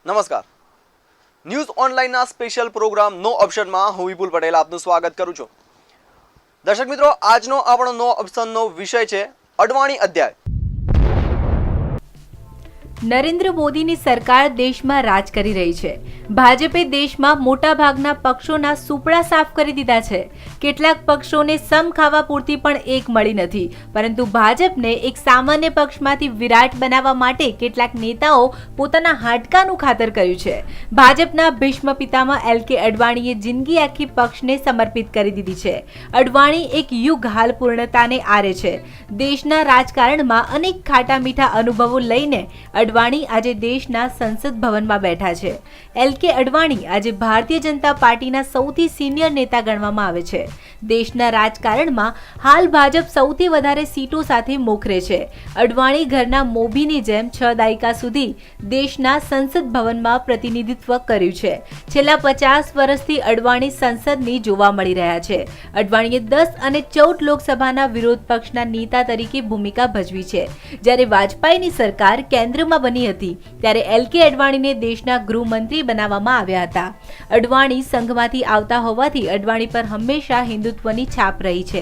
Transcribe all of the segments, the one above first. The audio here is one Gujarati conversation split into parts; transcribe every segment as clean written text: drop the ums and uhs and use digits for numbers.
નમસ્કાર. ન્યૂઝ ઓનલાઈનના સ્પેશિયલ પ્રોગ્રામ નો ઓપ્શનમાં હું વિપુલ પટેલ આપનું સ્વાગત કરું છું. દર્શક મિત્રો, આજનો આપણો નો ઓપ્શનનો વિષય છે અડવાણી અધ્યાય. નરેન્દ્ર મોદીની સરકાર દેશમાં રાજ કરી રહી છે. ભાજપે દેશમાં મોટા ભાગના પક્ષોના સુપડા સાફ કરી દીધા છે. કેટલાક પક્ષોને સમ ખાવા પૂરતી પણ એક મળી નથી, પરંતુ ભાજપને એક સામાન્ય પક્ષમાંથી વિરાટ બનાવવા માટે કેટલાક નેતાઓ પોતાના હાડકાનું ખાતર કર્યું છે. ભાજપના ભીષ્મ પિતામહ LK અડવાણીએ જિંદગી આખી પક્ષને સમર્પિત કરી દીધી છે. અડવાણી એક યુગ હાલ પૂર્ણતાને આરે છે. દેશના રાજકારણમાં અનેક ખાટા મીઠા અનુભવો લઈને અડવાણી આજે દેશના સંસદ ભવનમાં બેઠા છે. LK અડવાણી આજે ભારતીય જનતા પાર્ટીના સૌથી સિનિયર નેતા ગણવામાં આવે છે. દેશના રાજકારણમાં હાલ ભાજપ સૌથી વધારે સીટો સાથે મોખરે છે. અડવાણી ઘરના મોભીની જેમ 6 દાયકા સુધી દેશના સંસદ ભવનમાં પ્રતિનિધિત્વ કર્યું છે. છેલ્લા 50 વર્ષથી અડવાણી સંસદની જોવા મળી રહ્યા છે. અડવાણીએ 10 અને 14 લોકસભાના વિરોધ પક્ષના નેતા તરીકે ભૂમિકા ભજવી છે. જ્યારે વાજપેયીની સરકાર કેન્દ્રમાં બની હતી ત્યારે LK અડવાણીને દેશના ગૃહમંત્રી બનાવવામાં આવ્યા હતા. અડવાણી સંઘમાંથી આવતા હોવાથી અડવાણી પર હંમેશા હિન્દુત્વની છાપ રહી છે.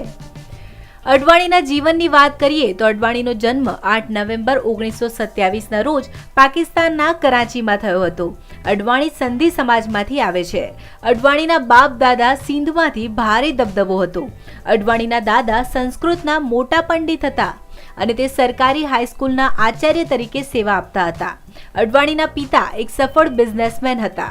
અડવાણીના જીવનની વાત કરીએ તો અડવાણીનો જન્મ 8 નવેમ્બર 1927ના રોજ પાકિસ્તાનના કરાચીમાં થયો હતો. અડવાણી સંધી સમાજમાંથી આવે છે. અડવાણીના બાપ દાદા સિંધમાંથી ભારે દબદબો હતો. અડવાણીના દાદા સંસ્કૃતના મોટા પંડિત હતા અને તે સરકારી હાઈસ્કૂલના આચાર્ય તરીકે સેવા આપતા હતા. અડવાણીના પિતા એક સફળ બિઝનેસમેન હતા.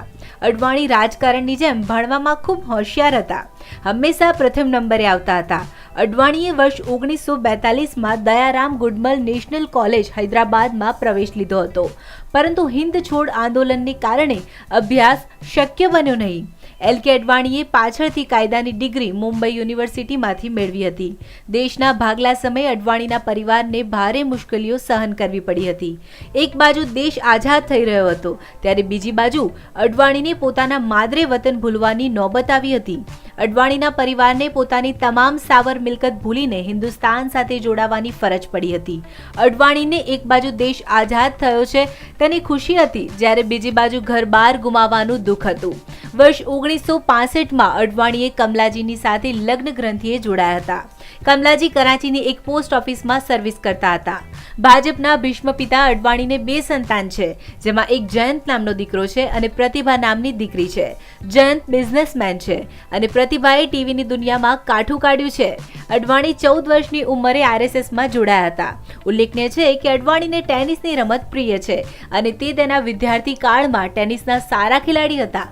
અડવાણી રાજકારણની જેમ ભણવામાં ખૂબ હોશિયાર હતા. હંમેશા પ્રથમ નંબરે આવતા હતા. અડવાણીએ વર્ષ 1942માં દયારામ ગુડમલ નેશનલ કોલેજ હૈદરાબાદમાં પ્રવેશ લીધો હતો, પરંતુ હિન્દ છોડ આંદોલનને કારણે અભ્યાસ શક્ય બન્યો નહીં. LK અડવાણીએ પાછળથી કાયદાની ડિગ્રી મુંબઈ યુનિવર્સિટીમાંથી મેળવી હતી. દેશના ભાગલા સમયે અડવાણીના પરિવારને ભારે મુશ્કેલીઓ સહન કરવી પડી હતી. એક બાજુ દેશ આઝાદ થઈ રહ્યો હતો ત્યારે બીજી બાજુ અડવાણીને પોતાના માદરે વતન ભૂલવાની નોબત આવી હતી. અડવાણીના પરિવારને પોતાની તમામ સાવર મિલકત ભૂલીને હિન્દુસ્તાન સાથે જોડાવાની ફરજ પડી હતી. અડવાણીને એક બાજુ દેશ આઝાદ થયો છે તેની ખુશી હતી, જ્યારે બીજી બાજુ ઘર-બાર ગુમાવવાનું દુઃખ હતું. વર્ષ 1965માં અડવાણીએ કમલાજીની સાથે લગ્ન ગ્રંથિએ જોડાયા હતા. કમલાજી કરાચીની એક પોસ્ટ ઓફિસમાં સર્વિસ કરતા હતા. ભાજપના ભીષ્મ પિતા અડવાણીને 2 સંતાન છે, જેમાં એક જયંત નામનો દીકરો છે અને પ્રતિભા નામની દીકરી છે. જયંત બિઝનેસમેન છે અને પ્રતિભાએ ટીવીની દુનિયામાં કાઠું કાઢ્યું છે. અડવાણી 14 વર્ષની ઉંમરે RSSમાં જોડાયા હતા. ઉલ્લેખનીય છે કે અડવાણીને ટેનિસની રમત પ્રિય છે અને તે તેના વિદ્યાર્થી કાળમાં ટેનિસના સારા ખેલાડી હતા.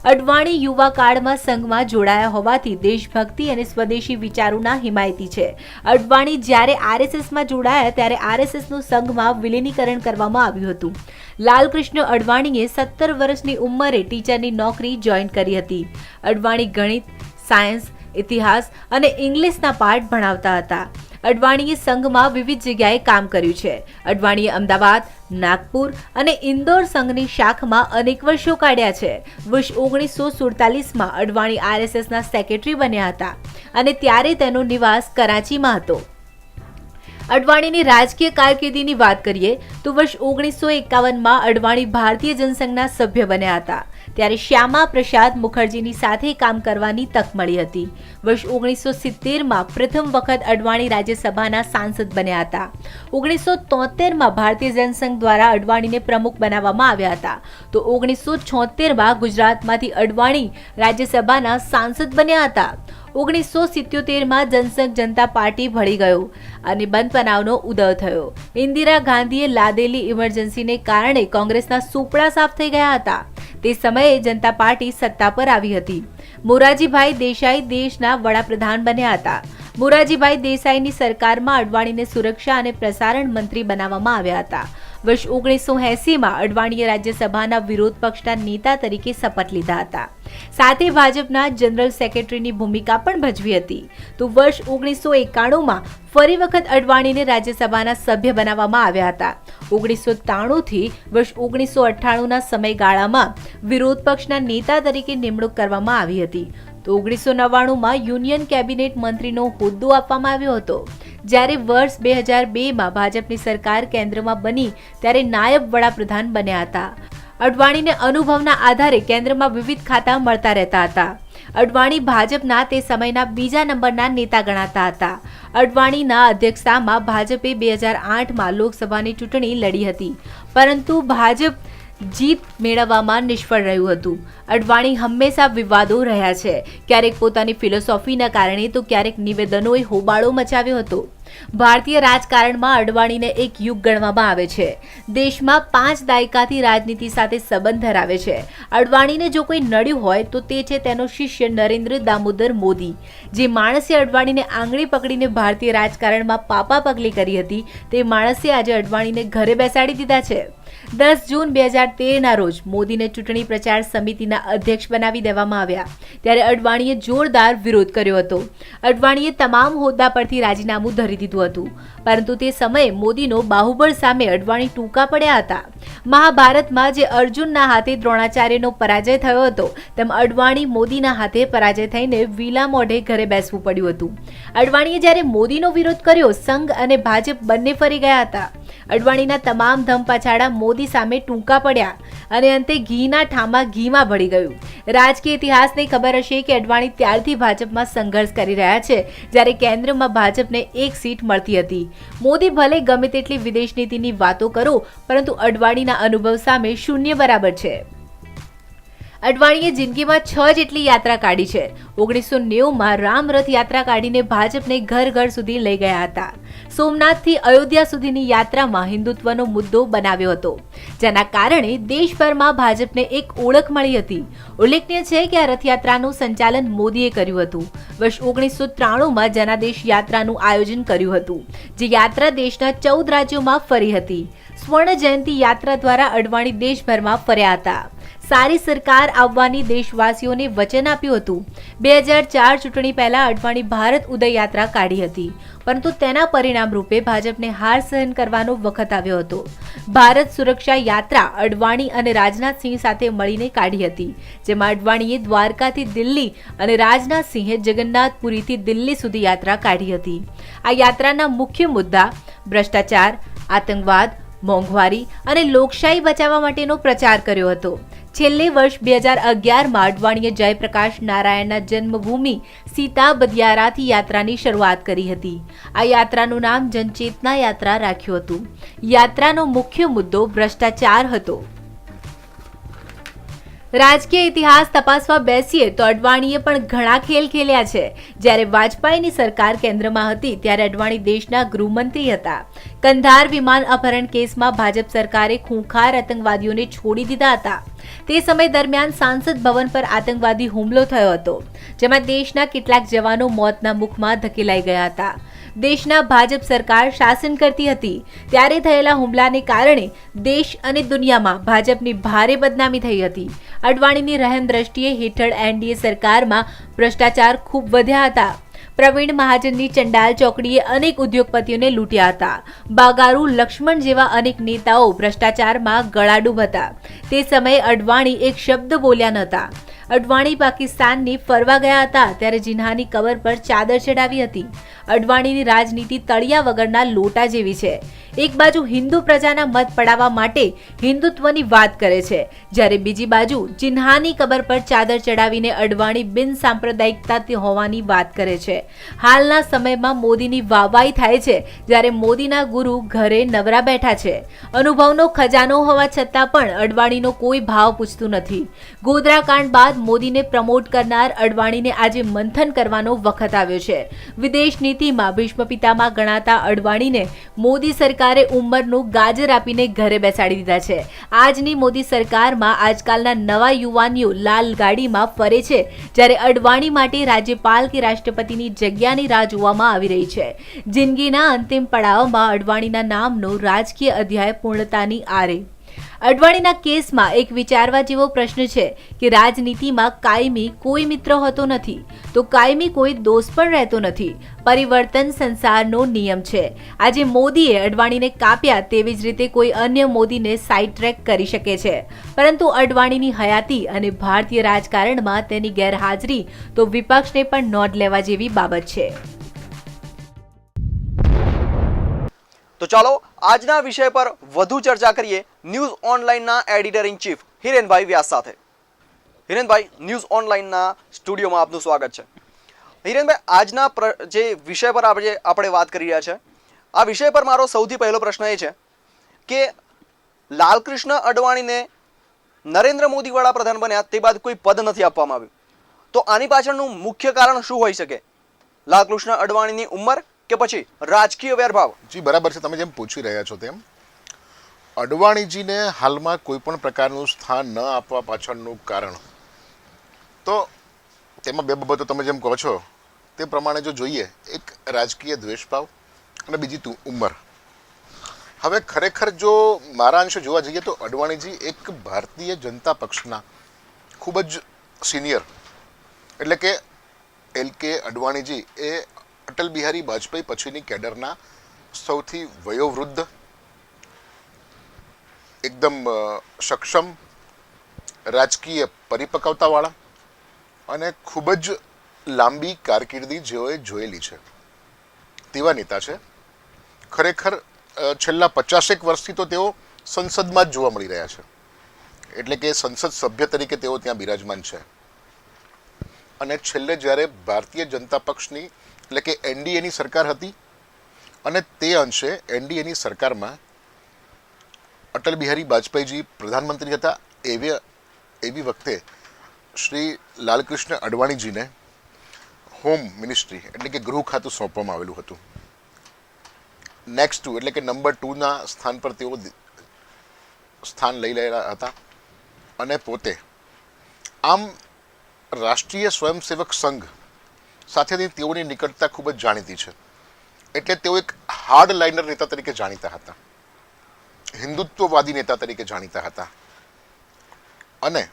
અડવાણી યુવા કાળમાં સંઘમાં જોડાયા હોવાથી દેશભક્તિ અને સ્વદેશી વિચારોના હિમાયતી છે. અડવાણી જ્યારે RSSમાં જોડાયા ત્યારે RSSનું સંઘમાં વિલીનીકરણ કરવામાં આવ્યું હતું. લાલકૃષ્ણ અડવાણીએ 17 વર્ષની ઉંમરે ટીચરની નોકરી જોઈન કરી હતી. અડવાણી ગણિત, સાયન્સ, ઇતિહાસ અને ઇંગ્લિશના પાઠ ભણાવતા હતા. અડવાણીએ સંઘમાં વિવિધ જગ્યાએ કામ કર્યું છે. અડવાણીએ અમદાવાદ, નાગપુર અને ઇન્દોર સંઘની શાખમાં અનેક વર્ષો કાઢ્યા છે. વર્ષ 1947માં અડવાણી RSSના સેક્રેટરી બન્યા હતા અને ત્યારે તેનો નિવાસ કરાચીમાં હતો. અડવાણીની રાજકીય કારકિર્દીની વાત કરીએ તો વર્ષ 1951માં અડવાણી ભારતીય જનસંઘના સભ્ય બન્યા હતા. ત્યારે શ્યામા પ્રસાદ મુખર્જીની સાથે કામ કરવાની તક મળી હતી. વર્ષ 1970માં પ્રથમ વખત અડવાણી રાજ્યસભાના સાંસદ બન્યા હતા. 1973માં ભારતીય જનસંઘ દ્વારા અડવાણીને પ્રમુખ બનાવવામાં આવ્યા હતા. તો 1976માં ગુજરાતમાંથી અડવાણી રાજ્યસભાના સાંસદ બન્યા હતા. 1977માં જનસંઘ જનતા પાર્ટી ભળી ગયો અને બંધપનાવનો ઉદય થયો. ઇન્દિરા ગાંધીએ લાદેલી ઇમરજન્સીને કારણે કોંગ્રેસના સુપડા સાફ થઈ ગયા હતા. તે સમયે જનતા પાર્ટી સત્તા પર આવી હતી. મોરારજીભાઈ દેસાઈ દેશના વડાપ્રધાન બન્યા હતા. મોરારજીભાઈ દેસાઈની સરકારમાં અડવાણીને સુરક્ષા અને પ્રસારણ મંત્રી બનાવવામાં આવ્યા હતા. વર્ષ 1980માં અડવાણીએ રાજ્યસભાના વિરોધ પક્ષના નેતા તરીકે શપથ લીધા હતા. સાથે ભાજપના જનરલ સેક્રેટરીની ભૂમિકા પણ ભજવી હતી. તો વર્ષ 1991માં ફરી વખત અડવાણીને રાજ્યસભાના સભ્ય બનાવવામાં આવ્યા હતા. 1993થી વર્ષ 1998ના સમયગાળામાં વિરોધ પક્ષના નેતા તરીકે નિમણૂક કરવામાં આવી હતી. તો 1999માં યુનિયન કેબિનેટ મંત્રીનો હોદ્દો આપવામાં આવ્યો હતો. જ્યારે વર્ષ 2002માં ભાજપની સરકાર કેન્દ્રમાં બની ત્યારે નાયબ વડાપ્રધાન બન્યા હતા. અડવાણીને અનુભવના આધારે કેન્દ્રમાં વિવિધ ખાતા મળતા રહેતા હતા. અડવાણી ભાજપના તે સમયના બીજા નંબરના નેતા ગણાતા હતા. અડવાણીના અધ્યક્ષતામાં ભાજપે 2008માં લોકસભાની ચૂંટણી લડી હતી, પરંતુ ભાજપ જીત મેળવવામાં નિષ્ફળ રહ્યું હતું. અડવાણી હંમેશા વિવાદો રહ્યા છે, ક્યારેક પોતાની ફિલોસોફીના કારણે તો ક્યારેક નિવેદનોએ હોબાળો મચાવ્યો હતો. ભારતીય રાજકારણમાં અડવાણીને એક યુગ ગણવામાં આવે છે. દેશમાં 5 દાયકાથી રાજનીતિ સાથે સંબંધ ધરાવે છે. અડવાણીને જો કોઈ નડ્યું હોય તો તે છે તેનો શિષ્ય નરેન્દ્ર દામોદર મોદી. જે માણસે અડવાણીને આંગળી પકડીને ભારતીય રાજકારણમાં પાપા પગલી કરી હતી, તે માણસે આજે અડવાણીને ઘરે બેસાડી દીધા છે. 10 જૂન 2013ના રોજ મોદીને ચૂંટણી પ્રચાર સમિતિના અધ્યક્ષ બનાવી દેવામાં આવ્યા. ત્યારે અડવાણીએ જોરદાર વિરોધ કર્યો હતો. અડવાણીએ તમામ હોદ્દા પરથી રાજીનામું ધરી દીધું હતું, પરંતુ તે સમયે મોદીનો બાહુબળ સામે અડવાણી ટૂંકા પડ્યા હતા. મહાભારતમાં જે અર્જુનના હાથે દ્રોણાચાર્યનો પરાજય થયો હતો, તેમ અડવાણી મોદીના હાથે પરાજય થઈને વિલા મોઢે ઘરે બેસવું પડ્યું હતું. અડવાણીએ જ્યારે મોદીનો વિરોધ કર્યો, સંઘ અને ભાજપ બંને ફરી ગયા હતા. અડવાણીના તમામ ધમપછાડા મોદી સામે ટૂંકા પડ્યા અને અંતે ઘીના ઠામા ઘીમાં ભળી ગયું. રાજકીય ઇતિહાસને ખબર હશે કે અડવાણી ત્યારથી ભાજપમાં સંઘર્ષ કરી રહ્યા છે, જ્યારે કેન્દ્રમાં ભાજપને 1 સીટ મળતી હતી. મોદી ભલે ગમે તેટલી વિદેશ નીતિની વાતો કરો, પરંતુ અડવાણીના અનુભવ સામે શૂન્ય બરાબર છે. અડવાણીએ જિંદગીમાં 6 જેટલી યાત્રા કાઢી છે. 1990માં રામરથ યાત્રા કાઢીને ભાજપને ઘર ઘર સુધી લઈ ગયા હતા. સોમનાથથી અયોધ્યા સુધીની યાત્રામાં હિન્દુત્વનો મુદ્દો બનાવ્યો હતો, જેના કારણે દેશભરમાં ભાજપને એક ઓળખ મળી હતી. ઉલ્લેખનીય છે કે આ રથયાત્રાનું સંચાલન મોદીએ કર્યું હતું. વર્ષ 1993માં જનાદેશ યાત્રાનું આયોજન કર્યું હતું, જે યાત્રા દેશના 14 રાજ્યોમાં ફરી હતી. સ્વર્ણ જયંતિ યાત્રા દ્વારા અડવાણી દેશભરમાં ફર્યા હતા. સારી સરકાર આવવાની દેશવાસીઓને વચન આપ્યું હતું. 2004 ચૂંટણી પહેલા અડવાણી ભારત ઉદય યાત્રા કાઢી હતી, પરંતુ તેના પરિણામ રૂપે ભાજપને હાર સહન કરવાનો વખત આવ્યો હતો. ભારત સુરક્ષા યાત્રા અડવાણી અને રાજનાથસિંહ સાથે મળીને કાઢી હતી, જેમાં અડવાણીએ દ્વારકાથી દિલ્હી અને રાજનાથસિંહે જગન્નાથપુરીથી દિલ્હી સુધી યાત્રા કાઢી હતી. આ યાત્રાના મુખ્ય મુદ્દા ભ્રષ્ટાચાર, આતંકવાદ, મોંઘવારી અને લોકશાહી બચાવવા માટેનો પ્રચાર કર્યો હતો. છેલ્લે વર્ષ 2011માં અડવાણીએ જયપ્રકાશ નારાયણના જન્મભૂમિ સીતા બદિયારાથી યાત્રાની શરૂઆત કરી હતી. આ યાત્રાનું નામ જનચેતના યાત્રા રાખ્યું હતું. યાત્રાનો મુખ્ય મુદ્દો ભ્રષ્ટાચાર હતો. રાજકીય ઇતિહાસ તપાસવા બેસીએ તો અડવાણીએ પણ ઘણા ખેલ ખેલ્યા છે. જ્યારે વાજપેયીની સરકાર કેન્દ્રમાં હતી, ત્યારે અડવાણી દેશના ગૃહમંત્રી હતા. કંધાર વિમાન અપહરણ કેસમાં ભાજપ સરકારે ખૂંખાર આતંકવાદીઓને છોડી દીધા હતા. તે સમય દરમિયાન સાંસદ ભવન પર આતંકવાદી હુમલો થયો હતો, જેમાં દેશના કેટલાક જવાનો મોતના મુખમાં ધકેલાઈ ગયા હતા. દેશના ભાજપ સરકાર શાસન કરતી હતી, ત્યારે થયેલા હુમલાને કારણે દેશ અને દુનિયામાં ભાજપની ભારે બદનામી થઈ હતી. અડવાણીની રહેમ દ્રષ્ટિએ હેઠળ એનડીએ સરકારમાં ભ્રષ્ટાચાર ખૂબ વધ્યા હતા. પ્રવીણ મહાજનની ચંડાલ ચોકડીએ અનેક ઉદ્યોગપતિઓને લૂંટ્યા હતા. બાગારુ લક્ષ્મણ જેવા અનેક નેતાઓ ભ્રષ્ટાચારમાં ગળાડૂબ હતા. તે સમયે અડવાણી એક શબ્દ બોલ્યા નહોતા. અડવાણી પાકિસ્તાનની ફરવા ગયા હતા, ત્યારે જિન્નાની કબર પર ચાદર ચડાવી હતી. અડવાણીની રાજનીતિ તળિયા વગરના લોટા જેવી છે. એક બાજુ હિન્દુ પ્રજાના મત પડાવવા માટે હિન્દુત્વની વાત કરે છે, જ્યારે બીજી બાજુ જિન્નાની કબર પર ચાદર ચડાવીને અડવાણી બિન સાંપ્રદાયિકતા હોવાની વાત કરે છે. હાલના સમયમાં મોદીની વાહવાઈ થાય છે, જ્યારે મોદીના ગુરુ ઘરે નવરા બેઠા છે. અનુભવનો ખજાનો હોવા છતાં પણ અડવાણીનો કોઈ ભાવ પૂછતું નથી. ગોધરા કાંડ બાદ મોદીને પ્રમોટ કરનાર અડવાણીને આજે મંથન કરવાનો વખત આવ્યો છે. વિદેશ નીતિમાં ભીષ્મ પિતામાં ગણાતા અડવાણીને મોદી સરકારે ઉંમરનું ગાજર આપીને ઘરે બેસાડી દીધા છે. આજની મોદી સરકારમાં આજકાલના નવા યુવાનીઓ લાલ ગાડીમાં ફરે છે, જ્યારે અડવાણી માટે રાજ્યપાલ કે રાષ્ટ્રપતિની જગ્યાની રાહ જોવામાં આવી રહી છે. જિંદગીના અંતિમ પડાવમાં અડવાણીના નામનો રાજકીય અધ્યાય પૂર્ણતાની આરે. અડવાણીના કેસમાં એક વિચારવા જેવો પ્રશ્ન છે કે રાજનીતિમાં કાયમી કોઈ મિત્ર હોતો નથી, તો કાયમી કોઈ દોસ્ત પણ રહેતો નથી. પરિવર્તન સંસારનો નિયમ છે. આજે મોદીએ અડવાણીને કાપ્યા, તેવી જ રીતે કોઈ અન્ય મોદીને સાઇડ ટ્રેક કરી શકે છે. પરંતુ અડવાણીની હયાતી અને ભારતીય રાજકારણમાં તેની ગેરહાજરી તો વિપક્ષને પણ નોંધ લેવા જેવી બાબત છે. તો ચાલો આજના વિષય પર વધુ ચર્ચા કરીએ ન્યૂઝ ઓનલાઈનના એડિટર ઇન ચીફ હિરેનભાઈ વ્યાસ સાથે. હિરેનભાઈ, ન્યૂઝ ઓનલાઈનના સ્ટુડિયોમાં આપનું સ્વાગત છે. હિરેનભાઈ, આજના જે વિષય પર આપણે વાત કરી રહ્યા છે, આ વિષય પર મારો સૌથી પહેલો પ્રશ્ન એ છે કે લાલકૃષ્ણ અડવાણીને નરેન્દ્ર મોદી વડાપ્રધાન બન્યા તે બાદ કોઈ પદ નથી આપવામાં આવ્યું, તો આની પાછળનું મુખ્ય કારણ શું હોઈ શકે? લાલકૃષ્ણ અડવાણીની ઉંમર કે પછી રાજકીય વેરભાવ? જી બરાબર છે, તમે જેમ પૂછી રહ્યા છો તેમ અડવાણીજીને હાલમાં કોઈ પણ પ્રકારનું સ્થાન ન આપવા પાછળનું કારણ તો તેમાં બે બાબતો તમે જેમ કહો છો તે પ્રમાણે જો જોઈએ, એક રાજકીય દ્વેષભાવ અને બીજી ઉંમર. હવે ખરેખર જો મારા અંશે જોવા જઈએ તો અડવાણીજી એક ભારતીય જનતા પક્ષના ખૂબ જ સિનિયર, એટલે કે LK અડવાણીજી એ અટલ બિહારી વાજપેયી પછીની કેડરના સૌથી વયોવૃદ્ધ, એકદમ સક્ષમ, રાજકીય પરિપક્વતાવાળા અને ખૂબ જ લાંબી કારકિર્દી જેઓએ જોયેલી છે તેવા નેતા છે. ખરેખર છેલ્લા 50 વર્ષથી તો તેઓ સંસદમાં જ જોવા મળી રહ્યા છે, એટલે કે સંસદ સભ્ય તરીકે તેઓ ત્યાં બિરાજમાન છે. અને છેલ્લે જ્યારે ભારતીય જનતા પક્ષની એટલે કે NDAની સરકાર હતી અને તે અંશે NDAની સરકારમાં અટલ બિહારી વાજપેયીજી પ્રધાનમંત્રી હતા, એવી વખતે શ્રી લાલકૃષ્ણ અડવાણીજીને હોમ મિનિસ્ટ્રી એટલે કે ગૃહ ખાતું સોંપવામાં આવેલું હતું. નેક્સ્ટ 2 એટલે કે નંબર 2ના સ્થાન પર તેઓ સ્થાન લઈ રહ્યા હતા અને પોતે આમ રાષ્ટ્રીય સ્વયંસેવક સંઘ સાથેની તેઓની નિકટતા ખૂબ જ જાણીતી છે, એટલે તેઓ એક હાર્ડ લાઇનર નેતા તરીકે જાણીતા હતા, હિન્દુત્વવાદી નેતા તરીકે જાણીતા હતા. અને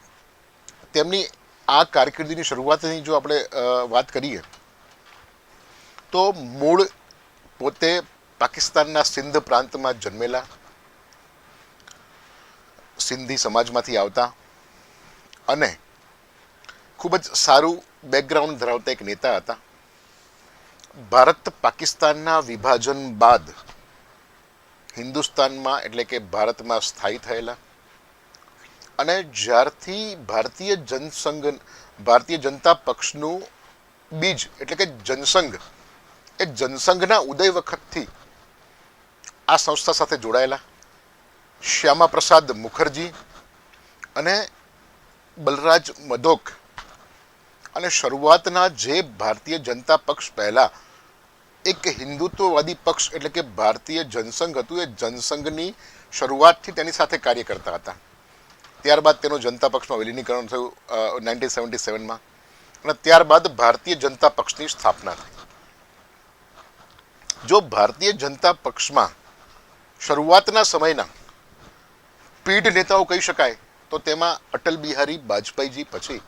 તેમની આ કારકિર્દીની શરૂઆતની જો આપણે વાત કરીએ તો મૂળ પોતે પાકિસ્તાનના સિંધ પ્રાંતમાં જન્મેલા, સિંધી સમાજમાંથી આવતા અને ખૂબ જ સારું બેકગ્રાઉન્ડ ધરાવતા એક નેતા હતા. ભારત પાકિસ્તાનના વિભાજન બાદ હિન્દુસ્તાનમાં એટલે કે ભારતમાં સ્થાયી થયેલા અને જ્યારથી ભારતીય જનતા પક્ષનું બીજ એટલે કે જનસંઘ, એ જનસંઘના ઉદય વખતથી આ સંસ્થા સાથે જોડાયેલા શ્યામા પ્રસાદ મુખર્જી અને બલરાજ મધોક અને શરૂઆતના જે ભારતીય જનતા પક્ષ પહેલા એક હિન્દુત્વવાદી પક્ષ એટલે કે ભારતીય જનસંઘ હતું, એ જનસંઘની શરૂઆતથી તેની સાથે કાર્ય કરતા હતા. ત્યારબાદ તેનું જનતા પક્ષમાં વિલીનીકરણ થયું 1977માં અને ત્યારબાદ ભારતીય જનતા પક્ષની સ્થાપના થઈ. જો ભારતીય જનતા પક્ષમાં શરૂઆતના સમયના પીઢ નેતાઓ કહી શકાય તો તેમાં અટલ બિહારી વાજપેયીજી પછી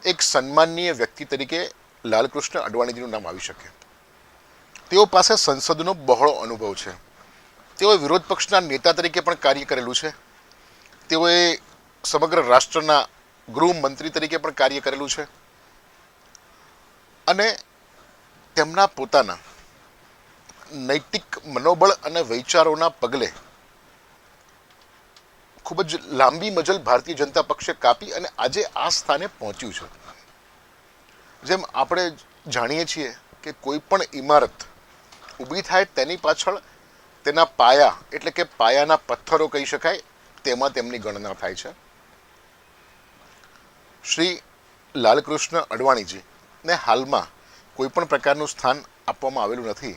એક સન્માનનીય વ્યક્તિ તરીકે લાલકૃષ્ણ અડવાણીજીનું નામ આવી શકે. તેઓ પાસે સંસદનો બહોળો અનુભવ છે, તેઓએ વિરોધ પક્ષના નેતા તરીકે પણ કાર્ય કરેલું છે, તેઓએ સમગ્ર રાષ્ટ્રના ગૃહમંત્રી તરીકે પણ કાર્ય કરેલું છે અને તેમના પોતાના નૈતિક મનોબળ અને વિચારોના પગલે ખૂબ જ લાંબી મજલ ભારતીય જનતા પક્ષે કાપી અને આજે આ સ્થાને પહોંચ્યું છે. જેમ આપણે જાણીએ છીએ કે કોઈ પણ ઇમારત ઊભી થાય તેની પાછળ તેના પાયા એટલે કે પાયાના પથ્થરો કહી શકાય, તેમાં તેમની ગણના થાય છે. શ્રી લાલકૃષ્ણ અડવાણીજીને હાલમાં કોઈ પણ પ્રકારનું સ્થાન આપવામાં આવેલું નથી.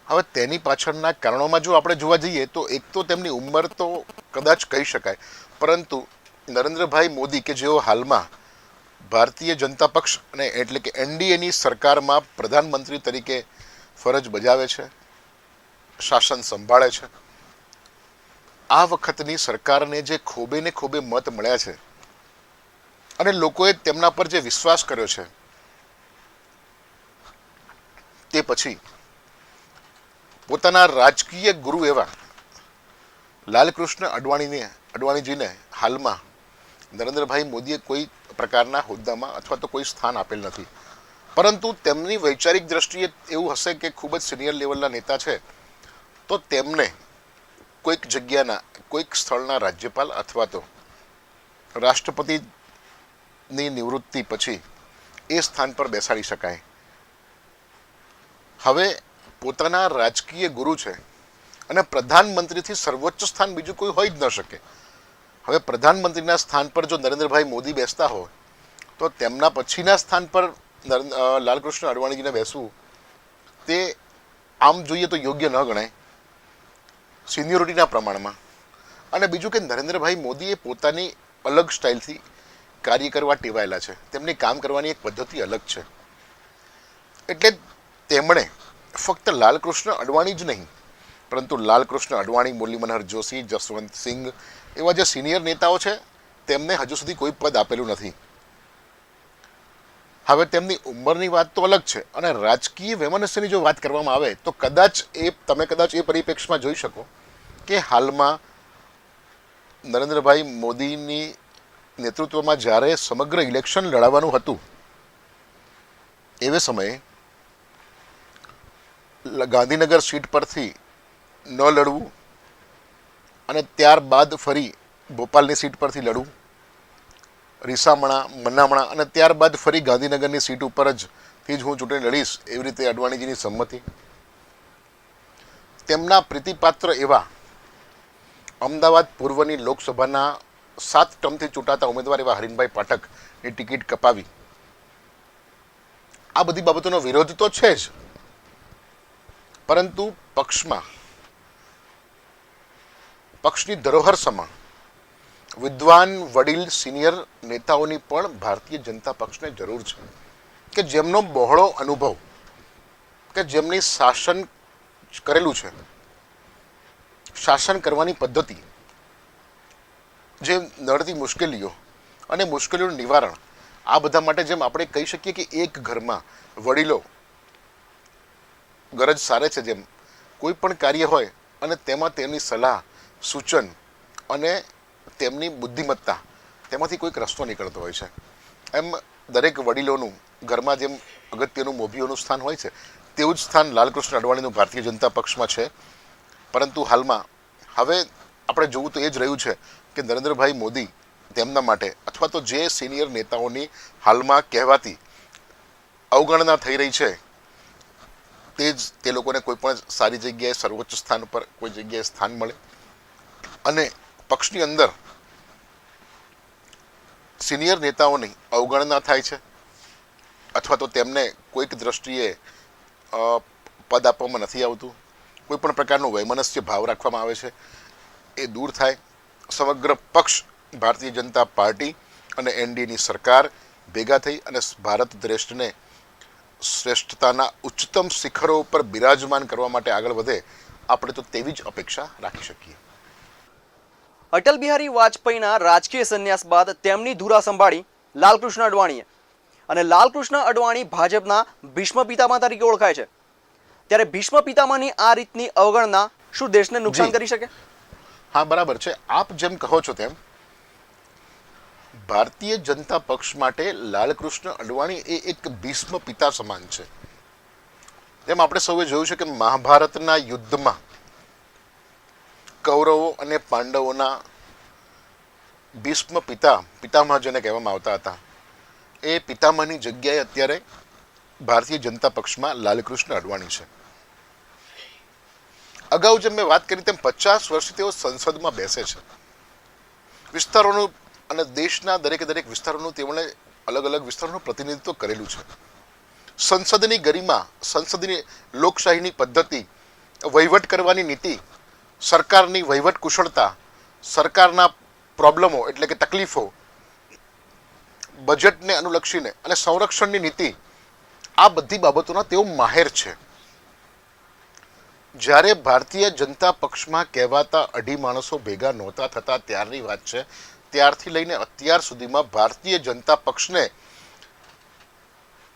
હવે તેની પાછળના કારણોમાં જો આપણે જોવા જઈએ તો એક તો તેમની ઉંમર તો કદાચ કહી શકાય, પરંતુ નરેન્દ્રભાઈ મોદી કે જેઓ હાલમાં ભારતીય જનતા પક્ષ અને એટલે કે NDAની સરકારમાં પ્રધાનમંત્રી તરીકે ફરજ બજાવે છે, શાસન સંભાળે છે, આ વખતની સરકારને જે ખોબે ને ખોબે મત મળ્યા છે અને લોકોએ તેમના પર જે વિશ્વાસ કર્યો છે તે પછી પોતાના રાજકીય ગુરુ એવા લાલકૃષ્ણ અડવાણીજીને હાલમાં નરેન્દ્રભાઈ મોદીએ કોઈ પ્રકારના હોદ્દામાં અથવા તો કોઈ સ્થાન આપેલ નથી, પરંતુ તેમની વૈચારિક દ્રષ્ટિએ એવું હશે કે ખૂબ જ સિનિયર લેવલના નેતા છે તો તેમને કોઈક જગ્યાના કોઈક સ્થળના રાજ્યપાલ અથવા તો રાષ્ટ્રપતિની નિવૃત્તિ પછી એ સ્થાન પર બેસાડી શકાય. હવે પોતાના રાજકીય ગુરુ છે અને પ્રધાનમંત્રીથી સર્વોચ્ચ સ્થાન બીજું કોઈ હોઈ જ ન શકે. હવે પ્રધાનમંત્રીના સ્થાન પર જો નરેન્દ્રભાઈ મોદી બેસતા હોય તો તેમના પછીના સ્થાન પર લાલકૃષ્ણ અડવાણીજીને બેસવું તે આમ જોઈએ તો યોગ્ય ન ગણાય સિનિયોરિટીના પ્રમાણમાં. અને બીજું કે નરેન્દ્રભાઈ મોદીએ પોતાની અલગ સ્ટાઇલથી કાર્ય કરવા ટેવાયેલા છે. તેમની કામ કરવાની એક પદ્ધતિ અલગ છે. એટલે તેમણે ફક્ત લાલકૃષ્ણ અડવાણી જ નહીં પરંતુ લાલકૃષ્ણ અડવાણી, મુરલી મનોહર જોશી, જસવંત સિંઘ એવા જે સિનિયર નેતાઓ છે તેમને હજુ સુધી કોઈ પદ આપેલું નથી. હવે તેમની ઉંમરની વાત તો અલગ છે અને રાજકીય વૈમનસ્યની જો વાત કરવામાં આવે તો તમે કદાચ એ પરિપ્રેક્ષમાં જોઈ શકો કે હાલમાં નરેન્દ્રભાઈ મોદીની નેતૃત્વમાં જ્યારે સમગ્ર ઇલેક્શન લડાવવાનું હતું એવે સમયે ગાંધીનગર સીટ પરથી ન લડવું અને ત્યારબાદ ફરી ભોપાલની સીટ પરથી લડવું, રીસામણા, મનામણા અને ત્યારબાદ ફરી ગાંધીનગરની સીટ ઉપર જ જ હું ચૂંટણી લડીશ એવી રીતે અડવાણીજીની સંમતિ. તેમના પ્રીતિપાત્ર એવા અમદાવાદ પૂર્વની લોકસભાના 7 ટર્મથી ચૂંટાતા ઉમેદવાર એવા હરીનભાઈ પાઠકની ટિકિટ કપાવી. આ બધી બાબતોનો વિરોધ તો છે જ, પરંતુ પક્ષની ધરોહર સમા વિદ્વાન વડીલ સિનિયર નેતાઓની પણ ભારતીય જનતા પક્ષને જરૂર છે કે જેમનો બહોળો અનુભવ, કે જેમની શાસન કરેલું છે, શાસન કરવાની પદ્ધતિ, જે નડતી મુશ્કેલીઓ અને મુશ્કેલીઓનું નિવારણ, આ બધા માટે જેમ આપણે કહી શકીએ કે એક ઘરમાં વડીલો ગરજ સારે છે, જેમ કોઈ પણ કાર્ય હોય અને તેમાં તેમની સલાહ, સૂચન અને તેમની બુદ્ધિમત્તા તેમાંથી કોઈક રસ્તો નીકળતો હોય છે, એમ દરેક વડીલોનું ઘરમાં જેમ અગત્યનું મોભીઓનું સ્થાન હોય છે તેવું જ સ્થાન લાલકૃષ્ણ અડવાણીનું ભારતીય જનતા પક્ષમાં છે. પરંતુ હાલમાં હવે આપણે જોવું તો એ જ રહ્યું છે કે નરેન્દ્રભાઈ મોદી તેમના માટે અથવા તો જે સિનિયર નેતાઓની હાલમાં કહેવાતી અવગણના થઈ રહી છે તે લોકોને કોઈ પણ સારી જગ્યાએ સર્વોચ્ચ સ્થાન પર કોઈ જગ્યાએ સ્થાન મળે અને પક્ષની અંદર સિનિયર નેતાઓની અવગણના થાય છે અથવા તો તેમને કોઈક દ્રષ્ટિએ પદ આપવામાં નથી આવતું, કોઈ પણ પ્રકારનો વૈમનસ્ય ભાવ રાખવામાં આવે છે, એ દૂર થાય. સમગ્ર પક્ષ ભારતીય જનતા પાર્ટી અને એનડીએની સરકાર ભેગા થઈ અને ભારત દેશને શ્રેષ્ઠતાના ઉચ્ચતમ શિખરો ઉપર બિરાજમાન કરવા માટે આગળ વધે, આપણે તો તેવી જ અપેક્ષા રાખી શકીએ. અટલ બિહારી વાજપેયીના રાજકીય સંન્યાસ બાદ તેમની ધુરા સંભાળી લાલકૃષ્ણ અડવાણીએ અને લાલકૃષ્ણ અડવાણી ભાજપના ભીષ્મ પિતામહ તરીકે ઓળખાય છે. ત્યારે ભીષ્મ પિતામહની આ રીતની અવગણના શું દેશને નુકસાન કરી શકે? હા, બરાબર છે. આપ જેમ કહો છો તેમ ભારતીય જનતા પક્ષ માટે લાલકૃષ્ણ અડવાણી એ એક ભીષ્મ પિતા સમાન છે. જેમ આપણે સૌએ જોયું છે કે મહાભારતના યુદ્ધમાં કૌરવો અને પાંડવોના ભીષ્મ પિતામહ જેને કહેવામાં આવતા હતા, એ પિતામહની જગ્યાએ અત્યારે ભારતીય જનતા પક્ષમાં લાલકૃષ્ણ અડવાણી છે. અગાઉ જેમ મેં વાત કરી તેમ 50 વર્ષથી તેઓ સંસદમાં બેસે છે. વિસ્તારોનું અને દેશના દરેક વિસ્તારોનું તેમણે અલગ અલગ વિસ્તારોનું પ્રતિનિધિત્વ કરેલું છે. સંસદની ગરિમા, સંસદની લોકશાહીની પદ્ધતિ, વહીવટ કરવાની નીતિ, સરકારની વહીવટ કુશળતા, સરકારના પ્રોબ્લેમો એટલે કે તકલીફો, બજેટને અનુલક્ષીને અને સંરક્ષણની નીતિ, આ બધી બાબતોના તેઓ માહેર છે. જ્યારે ભારતીય જનતા પક્ષમાં કહેવાતા 2.5 માણસો ભેગા નહોતા થતા ત્યારની વાત છે, ત્યારથી લઈને અત્યાર સુધીમાં ભારતીય જનતા પક્ષને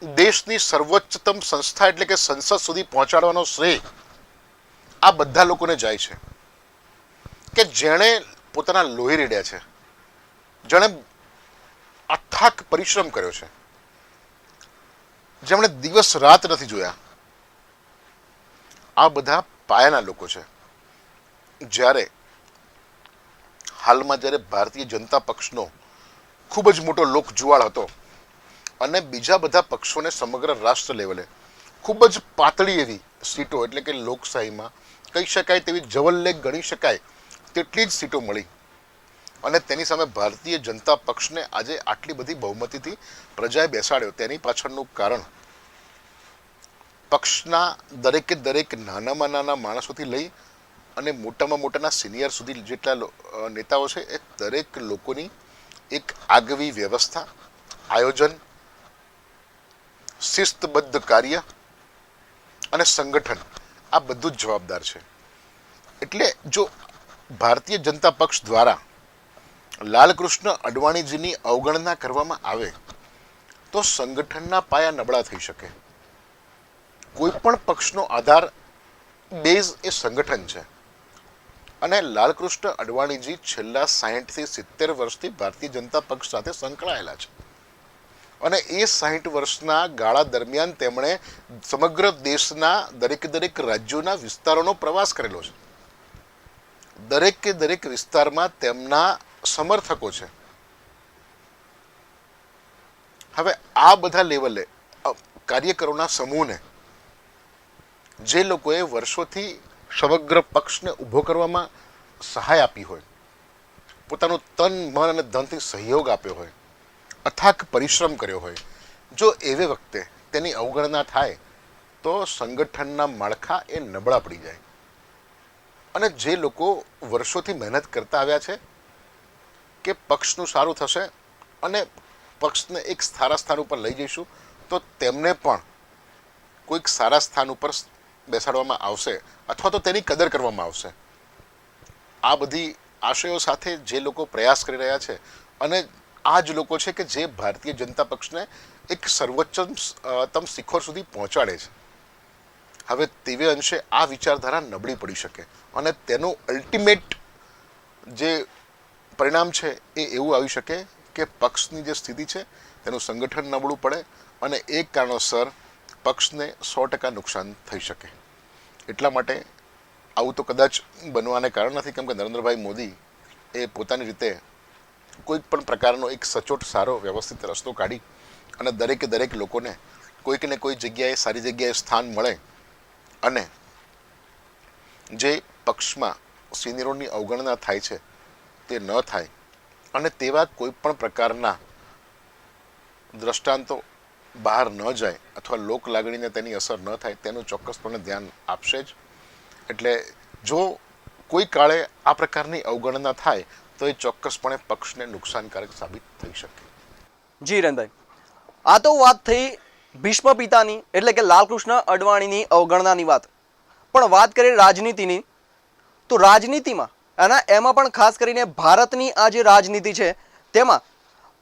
દેશની સર્વોચ્ચતમ સંસ્થા એટલે કે સંસદ સુધી પહોંચાડવાનો શ્રેય આ બધા લોકોને જાય છે કે જેણે પોતાના લોહી રેડ્યા છે, જેણે અથાક પરિશ્રમ કર્યો છે, જેમણે દિવસ રાત નથી જોયા. આ બધા પાયાના લોકો છે. જ્યારે હાલમાં જ્યારે ભારતીય જનતા પક્ષનો ખૂબ જ મોટો લોકજુવાળ હતો અને બીજા બધા પક્ષોને સમગ્ર રાષ્ટ્ર લેવલે ખૂબ જ પાતળી એવી સીટો એટલે કે લોકશાહીમાં કહી શકાય તેવી જવલ્લે ગણી શકાય તેટલી જ સીટો મળી અને તેની સામે ભારતીય જનતા પક્ષને આજે આટલી બધી બહુમતીથી પ્રજાએ બેસાડ્યો. તેની પાછળનું કારણ પક્ષના દરેકે દરેક નાનામાં નાના માણસોથી લઈ અને મોટામાં મોટાના સિનિયર સુધી જેટલા નેતાઓ છે એ દરેક લોકોની એક આગવી વ્યવસ્થા, આયોજન, શિસ્તબદ્ધ કાર્ય અને સંગઠન આ બધું જ જવાબદાર છે. એટલે જો ભારતીય જનતા પક્ષ દ્વારા લાલકૃષ્ણ અડવાણીજીની અવગણના કરવામાં આવે તો સંગઠનના પાયા નબળા થઈ શકે. કોઈ પણ પક્ષનો આધાર બેઝ એ સંગઠન છે અને લાલકૃષ્ણ અડવાણીજી છેલ્લા 60 થી 70 વર્ષથી ભારતીય જનતા પક્ષ સાથે સંકળાયેલા છે અને એ 60 વર્ષના ગાળા દરમિયાન તેમણે સમગ્ર દેશના દરેક રાજ્યોના વિસ્તારોનો પ્રવાસ કરેલો છે. દરેકે દરેક વિસ્તારમાં તેમના સમર્થકો છે. હવે આ બધા લેવલે કાર્યકરોના સમૂહને જે લોકોએ વર્ષોથી સમગ્ર પક્ષને ઊભો કરવામાં સહાય આપી હોય, પોતાનું તન મન અને ધનથી સહયોગ આપ્યો હોય, અથાક પરિશ્રમ કર્યો હોય, જો એવે વખતે તેની અવગણના થાય તો સંગઠનના માળખા એ નબળા પડી જાય. અને જે લોકો વર્ષોથી મહેનત કરતા આવ્યા છે કે પક્ષનું સારું થશે અને પક્ષને એક સારા સ્થાન ઉપર લઈ જઈશું તો તેમને પણ કોઈક સારા સ્થાન ઉપર બેસાડવામાં આવશે અથવા તો તેની કદર કરવામાં આવશે. આ બધી આશયો સાથે જે લોકો પ્રયાસ કરી રહ્યા છે અને આ જ લોકો છે કે જે ભારતીય જનતા પક્ષને એક સર્વોચ્ચતમ શિખર સુધી પહોંચાડે છે. હવે તેવે અંશે આ વિચારધારા નબળી પડી શકે અને તેનું અલ્ટિમેટ જે પરિણામ છે એ એવું આવી શકે કે પક્ષની જે સ્થિતિ છે તેનું સંગઠન નબળું પડે અને એક કારણોસર પક્ષને 100% નુકસાન થઈ શકે. એટલા માટે આવું તો કદાચ બનવાને કારણ નથી, કેમ કે નરેન્દ્રભાઈ મોદી એ પોતાની રીતે કોઈક પણ પ્રકારનો એક સચોટ સારો વ્યવસ્થિત રસ્તો કાઢી અને દરેક લોકોને કોઈક ને કોઈ જગ્યાએ સારી જગ્યાએ સ્થાન મળે અને જે પક્ષમાં સિનિયરોની અવગણના થાય છે તે ન થાય અને તેવા કોઈ પણ પ્રકારના દ્રષ્ટાંતો બહાર ન જાય અથવા લોક લાગણીને તેની અસર ન થાય તેનું ચોક્કસપણે ધ્યાન આપશે જ. એટલે જો કોઈ કાળે આ પ્રકારની અવગણના થાય તો એ ચોક્કસપણે પક્ષને નુકસાનકારક સાબિત થઈ શકે. જી હિરેનભાઈ, આ તો વાત થઈ ભીષ્મ પિતાની એટલે કે લાલકૃષ્ણ અડવાણીની અવગણનાની વાત. પણ વાત કરીએ રાજનીતિની, તો રાજનીતિમાં એમાં પણ ખાસ કરીને ભારતની આ જે રાજનીતિ છે તેમાં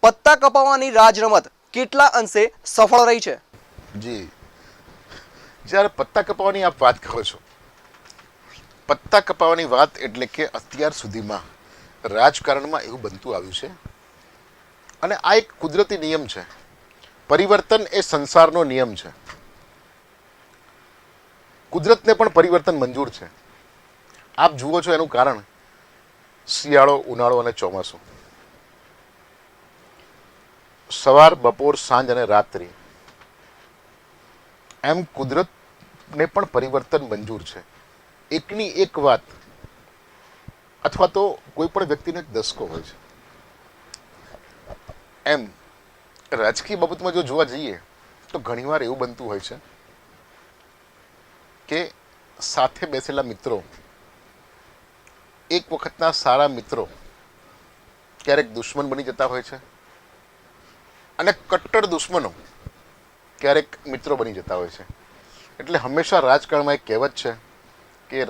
પત્તા કપાવવાની રાજરમત કેટલા અંશે સફળ રહી છે? જી, જ્યારે પત્તા કપાવવાની આપ વાત કરો છો, પત્તા કપાવવાની વાત એટલે કે અત્યાર સુધીમાં રાજકારણમાં એવું બનતું આવ્યું છે અને આ એક કુદરતી નિયમ છે. પરિવર્તન એ સંસારનો નિયમ છે. કુદરતને પણ પરિવર્તન મંજૂર છે. આપ જુઓ છો એનું કારણ શિયાળો, ઉનાળો અને ચોમાસું, સવાર, બપોર, સાંજ અને રાત્રિ, એમ કુદરતને પણ પરિવર્તન મંજૂર છે. એકની એક વાત અથવા તો કોઈ પણ વ્યક્તિનો એક દસકો હોય છે. એમ રાજકીય બાબતમાં જો જોવા જઈએ તો ઘણીવાર એવું બનતું હોય છે કે સાથે બેસેલા મિત્રો, એક વખતના સારા મિત્રો ક્યારેક દુશ્મન બની જતા હોય છે અને કટ્ટર દુશ્મનો ક્યારેક મિત્રો બની જતા હોય છે. એટલે હંમેશા રાજકારણમાં એક કહેવત છે કે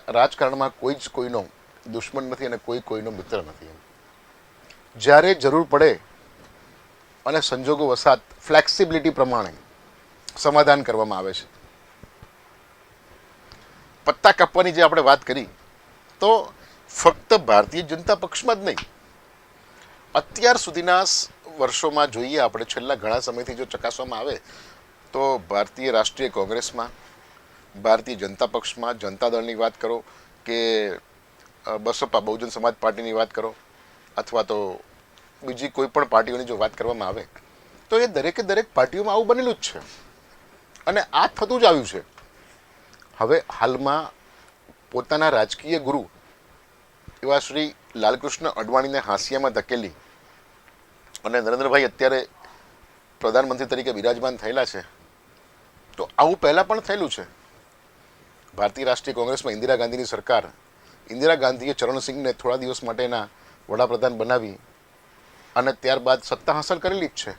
રાજકારણમાં કોઈ જ કોઈનો દુશ્મન નથી અને કોઈ કોઈનો મિત્ર નથી. જ્યારે જરૂર પડે અને સંજોગો વસાત ફ્લેક્સિબિલિટી પ્રમાણે સમાધાન કરવામાં આવે છે. પત્તા કાપવાની જે આપણે વાત કરી તો ફક્ત ભારતીય જનતા પક્ષમાં જ નહીં, અત્યાર સુધીના વર્ષોમાં જોઈએ આપણે, છેલ્લા ઘણા સમયથી જો ચકાસવામાં આવે તો ભારતીય રાષ્ટ્રીય કોંગ્રેસમાં, ભારતીય જનતા પક્ષમાં, જનતા દળની વાત કરો કે બસપા બહુજન સમાજ પાર્ટીની વાત કરો અથવા તો બીજી કોઈ પણ પાર્ટીઓની જો વાત કરવામાં આવે તો એ દરેકે દરેક પાર્ટીઓમાં આવું બનેલું જ છે અને આ થતું જ આવ્યું છે. હવે હાલમાં પોતાના રાજકીય ગુરુ એવા શ્રી લાલકૃષ્ણ અડવાણીને હાંસિયામાં ધકેલી અને નરેન્દ્રભાઈ અત્યારે પ્રધાનમંત્રી તરીકે બિરાજમાન થયેલા છે. તો આવું પહેલાં પણ થયેલું છે. ભારતીય રાષ્ટ્રીય કોંગ્રેસમાં ઇન્દિરા ગાંધીની સરકાર, ઇન્દિરા ગાંધીએ ચરણસિંહને થોડા દિવસ માટેના વડાપ્રધાન બનાવી અને ત્યારબાદ સત્તા હાંસલ કરેલી જ છે.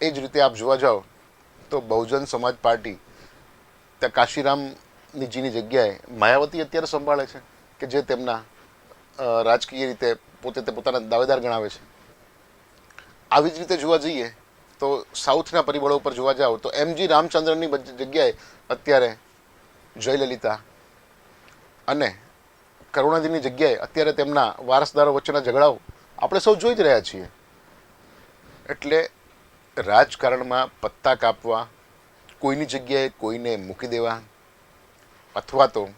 એ જ રીતે આપ જોવા જાઓ તો બહુજન સમાજ પાર્ટી ત્યાં કાશીરામજીની જગ્યાએ માયાવતી અત્યારે સંભાળે છે કે જે તેમના રાજકીય રીતે પોતાના દાવેદાર ગણાવે છે. આવી જ રીતે જોવા જઈએ તો સાઉથના પરિબળો ઉપર જોવા જાઓ તો એમજી રામચંદ્રનની જગ્યાએ અત્યારે જયલલિતા અને કરુણાજીની જગ્યાએ અત્યારે તેમના વારસદારો વચ્ચેના ઝઘડાઓ આપણે સૌ જોઈ જ રહ્યા છીએ. એટલે રાજકારણમાં પત્તા કાપવા, કોઈની જગ્યાએ કોઈને મૂકી દેવા, અથવા તો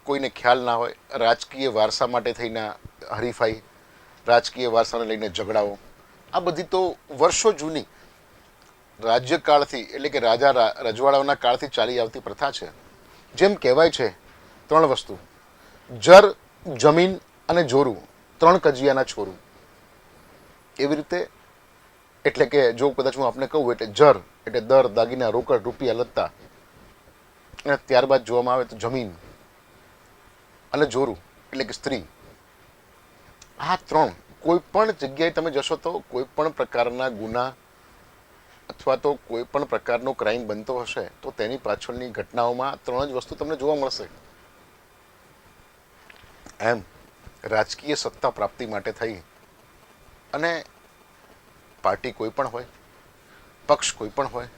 કોઈને ખ્યાલ ના હોય રાજકીય વારસા માટે થઈને હરીફાઈ, રાજકીય વારસાને લઈને ઝઘડાઓ, આ બધી તો વર્ષો જૂની રાજ્યકાળથી એટલે કે રાજા રજવાડાઓના કાળથી ચાલી આવતી પ્રથા છે. જેમ કહેવાય છે 3 વસ્તુ, જર, જમીન અને જોરું, 3 કજિયાના છોરું. એવી રીતે એટલે કે જો કદાચ હું આપને કહું એટલે જર એટલે દર, દાગીના, રોકડ, રૂપિયા, લત્તા, અને ત્યારબાદ જોવામાં આવે તો જમીન અને જોરું એટલે કે સ્ત્રી. આ 3 કોઈ પણ જગ્યાએ તમે જશો તો કોઈ પણ પ્રકારના ગુના અથવા તો કોઈ પણ પ્રકારનો ક્રાઇમ બનતો હશે તો તેની પાછળની ઘટનાઓમાં 3 જ વસ્તુ તમને જોવા મળશે. એમ રાજકીય સત્તા પ્રાપ્તિ માટે થઈ અને પાર્ટી કોઈ પણ હોય, પક્ષ કોઈ પણ હોય,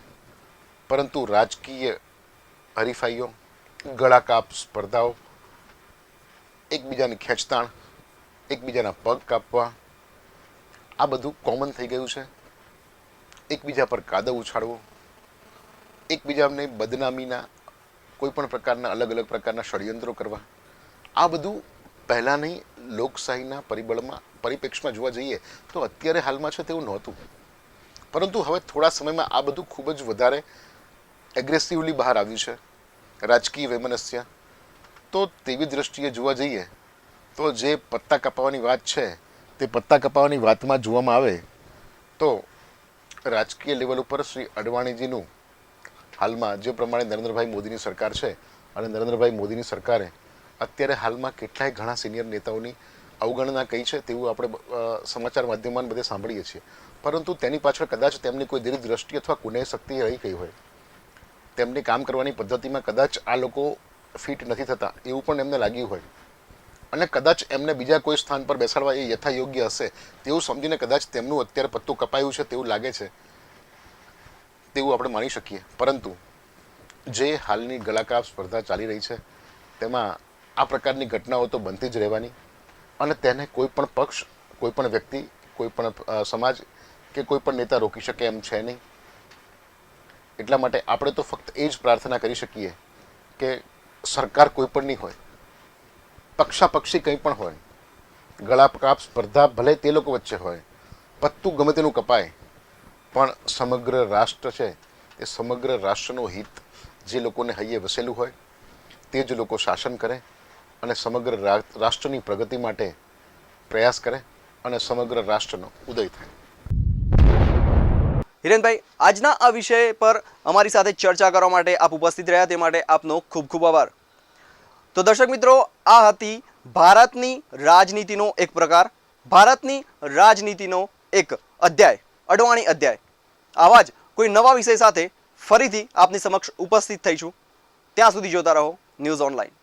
પરંતુ રાજકીય હરીફાઈઓ, ગળાકાપ સ્પર્ધાઓ, એકબીજાની ખેંચતાણ, એકબીજાના પગ કાપવા, આ બધું કોમન થઈ ગયું છે. એકબીજા પર કાદવ ઉછાળવો, એકબીજાને બદનામીના કોઈ પણ પ્રકારના અલગ અલગ પ્રકારના ષડયંત્રો કરવા, આ બધું પહેલાંની લોકશાહીના પરિપ્રેક્ષમાં જોવા જઈએ તો અત્યારે હાલમાં છે તેવું નહોતું. પરંતુ હવે થોડા સમયમાં આ બધું ખૂબ જ વધારે એગ્રેસિવલી બહાર આવ્યું છે, રાજકીય વૈમનસ્ય. તો તેવી દ્રષ્ટિએ જોવા જઈએ તો જે પત્તા કપાવવાની વાત છે તે પત્તા કપાવવાની વાતમાં જોવામાં આવે તો રાજકીય લેવલ ઉપર શ્રી અડવાણીજીનું હાલમાં જે પ્રમાણે નરેન્દ્રભાઈ મોદીની સરકાર છે અને નરેન્દ્રભાઈ મોદીની સરકારે અત્યારે હાલમાં કેટલાય ઘણા સિનિયર નેતાઓની અવગણના કહી છે તેવું આપણે સમાચાર માધ્યમમાં બધે સાંભળીએ છીએ. પરંતુ તેની પાછળ કદાચ તેમની કોઈ દીર્ઘ દ્રષ્ટિ અથવા કુનેહ શક્તિ રહી ગઈ હોય, તેમની કામ કરવાની પદ્ધતિમાં કદાચ આ લોકો ફિટ નથી થતા એવું પણ એમને લાગ્યું હોય અને કદાચ એમને બીજા કોઈ સ્થાન પર બેસાડવા એ યથાયોગ્ય હશે તેવું સમજીને કદાચ તેમનું અત્યારે પત્તું કપાયું છે તેવું લાગે છે, તેવું આપણે માની શકીએ. પરંતુ જે હાલની ગળાકાપ સ્પર્ધા ચાલી રહી છે તેમાં આ પ્રકારની ઘટનાઓ તો બનતી જ રહેવાની અને તેને કોઈ પણ પક્ષ, કોઈ પણ વ્યક્તિ, કોઈ પણ સમાજ કે કોઈ પણ નેતા રોકી શકે એમ છે નહીં. એટલા માટે આપણે તો ફક્ત એ જ પ્રાર્થના કરી શકીએ કે સરકાર કોઈ પણની હોય, પક્ષાપક્ષી કંઈ પણ હોય, ગળાકાપ સ્પર્ધા ભલે તે લોકો વચ્ચે હોય, પત્તું ગમે તેનું કપાય, પણ સમગ્ર રાષ્ટ્ર છે એ સમગ્ર રાષ્ટ્રનું હિત જે લોકોને હૈયે વસેલું હોય તે જ લોકો શાસન કરે અને સમગ્ર રાષ્ટ્રની પ્રગતિ માટે પ્રયાસ કરે અને સમગ્ર રાષ્ટ્રનો ઉદય થાય. હિરેનભાઈ, આજના આ વિષય પર અમારી સાથે ચર્ચા કરવા માટે આપ ઉપસ્થિત રહ્યા તે માટે આપનો ખૂબ ખૂબ આભાર. તો દર્શક મિત્રો, આ હતી ભારતની રાજનીતિનો એક પ્રકાર, ભારતની રાજનીતિનો એક અધ્યાય, અડવાણી અધ્યાય. આવા જ કોઈ નવા વિષય સાથે ફરીથી આપની સમક્ષ ઉપસ્થિત થઈશું. ત્યાં સુધી જોતા રહો ન્યૂઝ ઓનલાઈન.